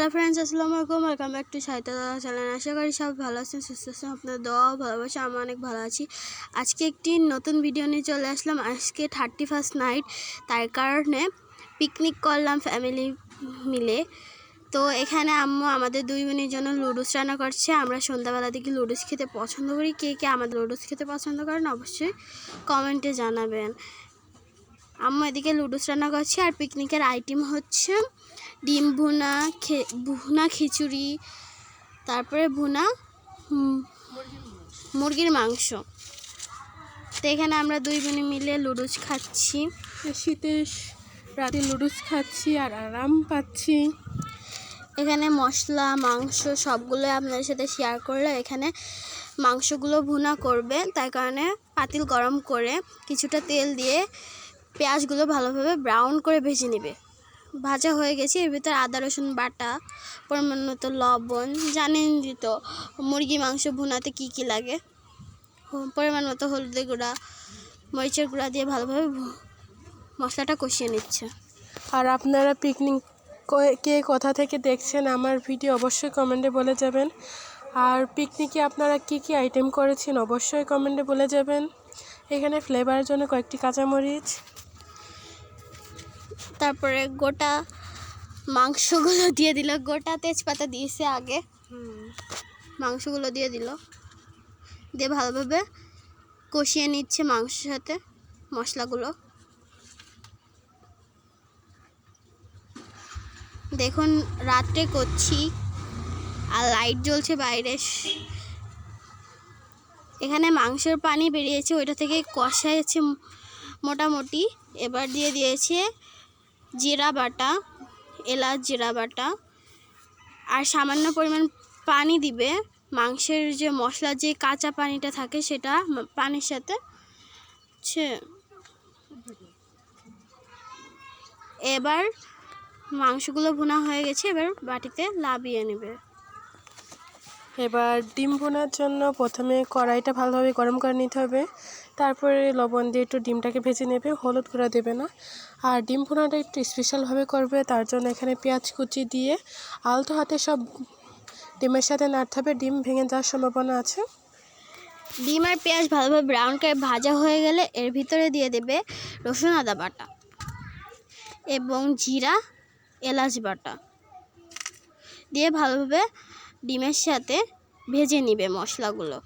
Hello friends, আসসালামু আলাইকুম। Welcome back to সাহিত্য চ্যানেল। আশা করি সব ভালো আছেন, সুস্থ আছেন। আপনাদের দোয়া ভালোবাসা, আমি অনেক ভালো আছি। আজকে একটি নতুন ভিডিও নিয়ে চলে আসলাম। আজকে 31st নাইট, তার কারণে পিকনিক করলাম ফ্যামিলি মিলে। তো এখানে আম্মু আমাদের দুই বোনের জন্য লুডুস রান্না করছে। আমরা সন্ধ্যাবেলা দিকে লুডুস খেতে পছন্দ করি। কে কে আমাদের লুডুস খেতে পছন্দ করেন অবশ্যই কমেন্টে জানাবেন। আম্মু এদিকে লুডুস রান্না করছে। আর পিকনিকের আইটেম হচ্ছে ডিম ভুনা, ভুনা খিচুড়ি, তারপরে ভুনা মুরগির মাংস। তো এখানে আমরা দুই বোনে মিলে লুডুস খাচ্ছি। শীতের রাতে লুডুস খাচ্ছি আর আরাম পাচ্ছি। এখানে মশলা মাংস সবগুলো আপনাদের সাথে শেয়ার করলে। এখানে মাংসগুলো ভুনা করবে, তাই কারণে পাতিল গরম করে কিছুটা তেল দিয়ে পেঁয়াজগুলো ভালোভাবে ব্রাউন করে ভেজে নেবে। ভাজা হয়ে গেছে, এর ভিতরে আদা রসুন বাটা, পরিমাণ মতো লবণ, জানেন তো মুরগি মাংস ভুনাতে কি কি লাগে, পরিমাণ মতো হলুদের গুঁড়া, মরিচের গুঁড়া দিয়ে ভালোভাবে মশলাটা কষিয়ে নিচ্ছে। আর আপনারা পিকনিক কে কোথা থেকে দেখছেন আমার ভিডিও অবশ্যই কমেন্টে বলে যাবেন। আর পিকনিকে আপনারা কি কি আইটেম করেছেন অবশ্যই কমেন্টে বলে যাবেন। এখানে ফ্লেভারের জন্য কয়েকটি কাঁচামরিচ, তারপরে গোটা মাংসগুলো দিয়ে দিল, গোটা তেজপাতা দিয়েছে আগে, মাংসগুলো দিয়ে দিল, দিয়ে ভালোভাবে কষিয়ে নিচ্ছে মাংসের সাথে মশলাগুলো। দেখুন রাত্রে করছি আর লাইট জ্বলছে বাইরে। এখানে মাংসের পানি বেরিয়েছে, ওইটা থেকে কষাইছে মোটামুটি। এবার দিয়ে দিয়েছে জিরা বাটা, এলাচ জিরা বাটা, আর সামান্য পরিমাণ পানি দিবে। মাংসের যে মশলার যে কাঁচা পানিটা থাকে সেটা পানির সাথে এবার মাংসগুলো ভুনা হয়ে গেছে, এবার বাটিতে লাভিয়ে নেবে। এবার ডিম ভুনার জন্য প্রথমে কড়াইটা ভালোভাবে গরম করে নিতে হবে। তারপরে লবণ দিয়ে একটু ডিমটাকে ভেজে নেবে, হলুদ গুঁড়া দেবে না। আর ডিম ভুনাটা একটু স্পেশালভাবে করবে, তার জন্য এখানে পেঁয়াজ কুচি দিয়ে আলতো হাতে সব ডিমের সাথে নাড়তে হবে, ডিম ভেঙে যাওয়ার সম্ভাবনা আছে। ডিম আর পেঁয়াজ ভালোভাবে ব্রাউন করে ভাজা হয়ে গেলে এর ভিতরে দিয়ে দেবে রসুন আদা বাটা এবং জিরা এলাচ বাটা দিয়ে ভালোভাবে ডিমের সাথে ভেজে নিবে মশলাগুলো।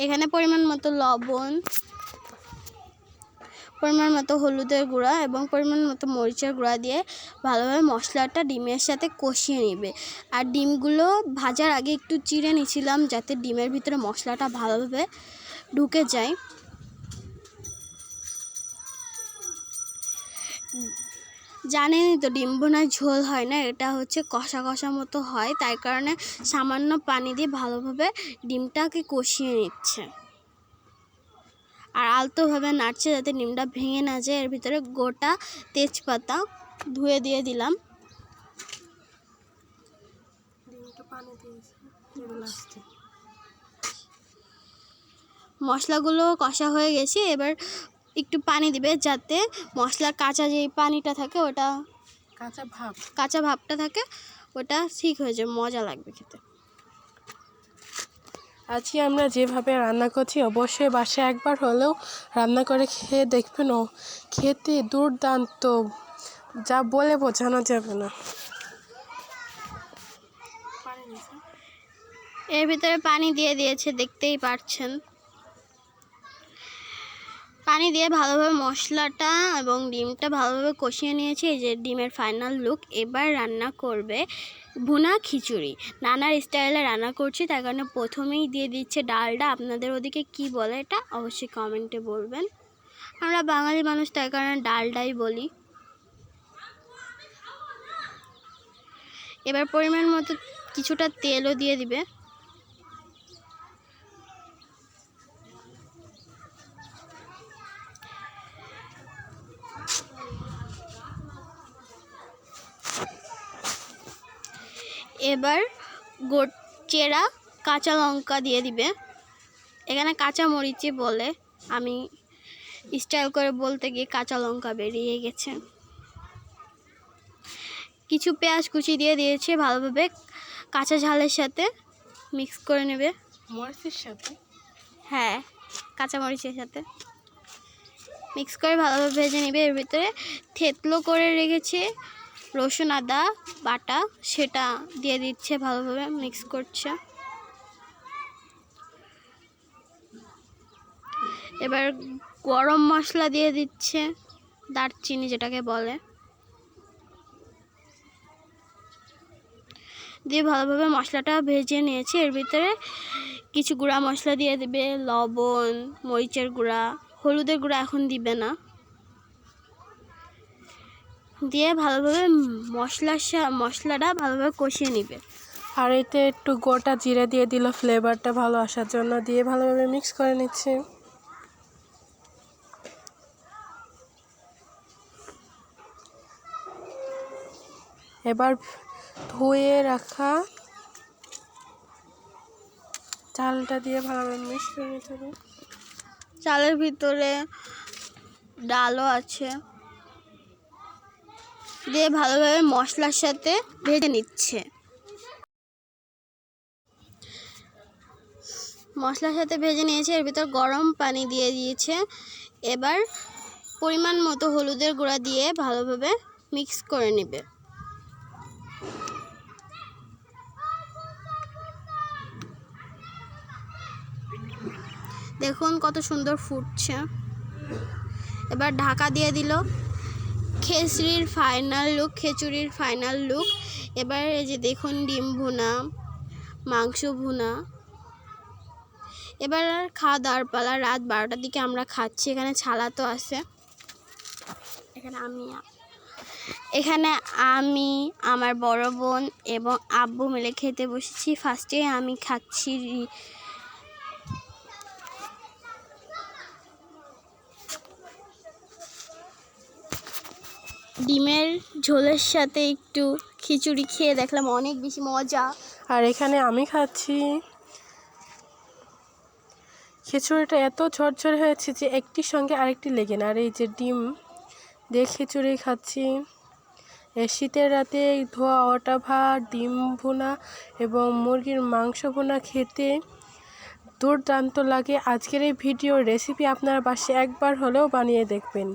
এখানে পরিমাণ মতো লবণ, পরিমাণ মতো হলুদের গুঁড়া এবং পরিমাণ মতো মরিচের গুঁড়া দিয়ে ভালোভাবে মশলাটা ডিমের সাথে কষিয়ে নেবে। আর ডিমগুলো ভাজার আগে একটু চিড়ে নিয়েছিলাম যাতে ডিমের ভিতরে মশলাটা ভালোভাবে ঢুকে যায়। জানেনই তো ডিম ভুনার ঝোল হয় না, এটা হচ্ছে কষা কষা মতো হয়, তাই কারণে সামান্য পানি দিয়ে ভালোভাবে ডিমটাকে কষিয়ে নিচ্ছে আর আলতোভাবে নাড়ছে যাতে ডিমটা ভেঙে না যায়। এর ভিতরে গোটা তেজপাতা ধুয়ে দিয়ে দিলাম। মশলাগুলো কষা হয়ে গেছে, এবার একটু পানি দিবে যাতে মশলার কাঁচা যে পানিটা থাকে, ওটা কাঁচা ভাবটা থাকে, ওটা ঠিক হয়ে যায়, মজা লাগবে খেতে। আজকে আমরা যেভাবে রান্না করছি অবশ্যই বাসায় একবার হলেও রান্না করে খেয়ে দেখবেন, ও খেতে দুর্দান্ত, যা বলে বোঝানো যাবে না। এর ভিতরে পানি দিয়ে দিয়েছে, দেখতেই পাচ্ছেন। পানি দিয়ে ভালোভাবে মশলাটা এবং ডিমটা ভালোভাবে কষিয়ে নিয়েছি। এই যে ডিমের ফাইনাল লুক। এবার রান্না করবে ভুনা খিচুড়ি। নানার স্টাইলে রান্না করছি, তার কারণে প্রথমেই দিয়ে দিচ্ছে ডালটা। আপনাদের ওদিকে কি বলে এটা অবশ্যই কমেন্টে বলবেন। আমরা বাঙালি মানুষ, তার কারণে ডালটাই বলি। এবার পরিমাণ মতো কিছুটা তেলও দিয়ে দিবে। এবার চেরা কাঁচা লঙ্কা দিয়ে দিবে। এখানে কাঁচা মরিচই বলে, আমি স্টাইল করে বলতে গিয়ে কাঁচা লঙ্কা বেরিয়ে গেছে। কিছু পেঁয়াজ কুচি দিয়ে দিয়েছে, ভালোভাবে কাঁচা ঝালের সাথে মিক্স করে নেবে। মরিচের সাথে? হ্যাঁ, কাঁচামরিচের সাথে মিক্স করে ভালোভাবে ভেজে নেবে। এর ভিতরে থেতলো করে রেখেছে রসুন আদা বাটা, সেটা দিয়ে দিচ্ছে, ভালোভাবে মিক্স করছে। এবার গরম মশলা দিয়ে দিচ্ছে, দারচিনি যেটাকে বলে, দিয়ে ভালোভাবে মশলাটা ভেজে নিয়েছে। এর ভিতরে কিছু গুঁড়া মশলা দিয়ে দেবে, লবণ, মরিচের গুঁড়া, হলুদের গুঁড়া এখন দিবে না, দিয়ে ভালোভাবে মশলাটা ভালোভাবে কষিয়ে নেবে। আর এতে একটু গোটা জিরে দিয়ে দিল ফ্লেভারটা ভালো আসার জন্য, দিয়ে ভালোভাবে মিক্স করে নিচ্ছি। এবার ধুয়ে রাখা চালটা দিয়ে ভালোভাবে মিক্স করে নিতে হবে। চালের ভিতরে ডালও আছে, দিয়ে ভালোভাবে মশলার সাথে ভেজে নিচ্ছে। মশলার সাথে ভেজে নিয়েছে, এর ভিতর গরম পানি দিয়ে দিয়েছে। এবার পরিমাণ মতো হলুদের গুঁড়া দিয়ে ভালোভাবে মিক্স করে নেবে। দেখুন কত সুন্দর ফুটছে। এবার ঢাকা দিয়ে দিল। খিচুড়ির ফাইনাল লুক। এবার এই যে দেখুন ডিম ভুনা, মাংস ভুনা। এবার আর খাওয়া দাওয়ার পালা, রাত 12টার দিকে আমরা খাচ্ছি। এখানে ছালা তো আছে। এখানে আমি আমার বড় বোন এবং আব্বু মিলে খেতে বসেছি। ফার্স্টে আমি খাচ্ছি ডিমের ঝোলের সাথে একটু খিচুড়ি, খেয়ে দেখলাম অনেক বেশি মজা। আর এখানে আমি খাচ্ছি খিচুড়িটা এত ঝরঝরে হয়েছে যে একটির সঙ্গে আরেকটি লেগে না। আর এই যে ডিম দিয়ে খিচুড়ি খাচ্ছি। এই শীতের রাতে ধোয়া ওটা ভাত, ডিম ভুনা এবং মুরগির মাংস ভুনা খেতে দুর্দান্ত লাগে। আজকের এই ভিডিওর রেসিপি আপনারা বাসায় একবার হলেও বানিয়ে দেখবেন,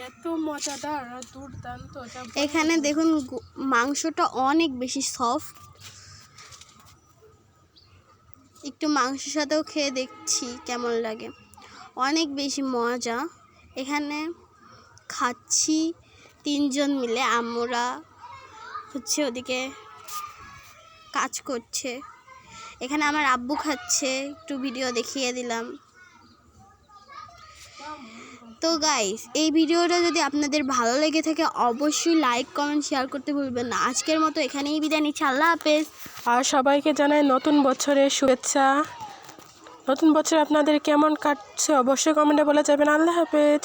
এত মজাদার আর দুর্দান্ত। এখানে দেখুন মাংসটা অনেক বেশি সফট। একটু মাংসের সাথেও খেয়ে দেখছি কেমন লাগে, অনেক বেশি মজা। এখানে খাচ্ছি 3 জন মিলে, আম্মুরা হচ্ছে ওদিকে কাজ করছে, এখানে আমার আব্বু খাচ্ছে, একটু ভিডিও দেখিয়ে দিলাম। তো গাইস, এই ভিডিওটা যদি আপনাদের ভালো লেগে থাকে অবশ্যই লাইক কমেন্ট শেয়ার করতে ভুলবেন না। আজকের মতো এখানেই বিদায় নিচ্ছি, আল্লাহ হাফেজ। আর সবাইকে জানাই নতুন বছরের শুভেচ্ছা। নতুন বছর আপনাদের কেমন কাটছে অবশ্যই কমেন্টে বলে যাবেন। আল্লাহ হাফেজ।